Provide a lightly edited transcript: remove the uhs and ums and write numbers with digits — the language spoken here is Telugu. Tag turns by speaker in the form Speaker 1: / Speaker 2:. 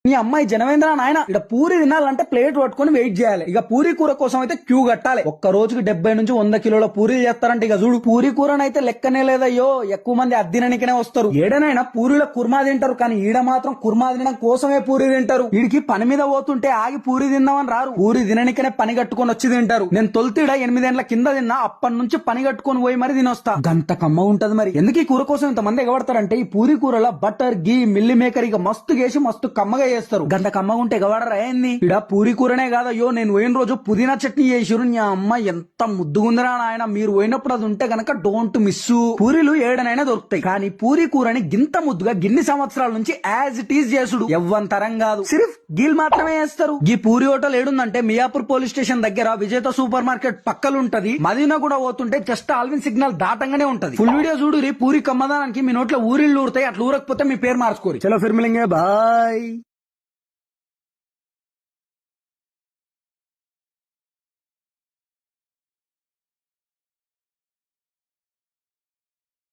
Speaker 1: నీ అమ్మాయి జనవేంద్ర నాయన ఇక్కడ పూరి తినాలంటే ప్లేట్ పట్టుకొని వెయిట్ చేయాలి. ఇక పూరి కూర కోసం అయితే క్యూ కట్టాలి. ఒక్క రోజుకి 70 నుంచి 100 కిలోల పూరీలు చేస్తారంటే ఇక చూడు. పూరి కూరనైతే లెక్కనే లేదయ్యో, ఎక్కువ మంది అద్దిననికనే వస్తారు. ఏడనైనా పూరిలో కుర్మా తింటారు, కానీ ఈడ మాత్రం కుర్మా తినడం కోసమే పూరి తింటారు. వీడికి పని మీద పోతుంటే ఆగి పూరి తిందామని రారు, పూరి తిననికనే పని కట్టుకొని వచ్చి తింటారు. నేను తొలితిడ 8 ఏళ్ల కింద తిన్నా, అప్పటి నుంచి పని కట్టుకొని పోయి మరి తినొస్తా. గంట కమ్మ ఉంటది. మరి ఎందుకు ఈ కూర కోసం ఇంత మంది ఎగబడతారంటే, ఈ పూరి కూరలో బటర్ గీ మిల్లి మేకర్ ఇక మస్తు గేసి మస్తు కమ్మగా చేస్తారు. గంట కమ్మగా ఉంటే ఎగబడరా ఏంది? ఇడ పూరి కూరనే కాదయ్యో, నేను పోయిన రోజు పుదీనా చట్నీ చేసిరు. నీ అమ్మ ఎంత ముద్దుగుందిరా నాయన. మీరు పోయినప్పుడు అది ఉంటే గనక డోంట్ మిస్. పూరీలు ఏడనైనా దొరుకుతాయి, కానీ పూరి కూరని గింత ముద్దుగా గిన్ని సంవత్సరాల నుంచి యాజ్ ఇట్ ఈజ్ చేసుడు ఎవ్వంతరం కాదు. సిర్ఫ్ గీల్ మాత్రమే చేస్తారు. ఈ పూరి హోటల్ ఏడుందంటే మియాపూర్ పోలీస్ స్టేషన్ దగ్గర విజేత సూపర్ మార్కెట్ పక్కలుంటది. మదీనా కూడా పోతుంటే జస్ట్ ఆల్విన్ సిగ్నల్ దాటంగానే ఉంటది. ఫుల్ వీడియో చూడు. పూరి కమ్మదానికి మీ నోట్లో ఊరిళ్ళు ఊరుతాయి. అట్లా ఊరకపోతే మీ పేరు మార్చుకోరు. చలో ఫిర్ మిలేంగే, బాయ్.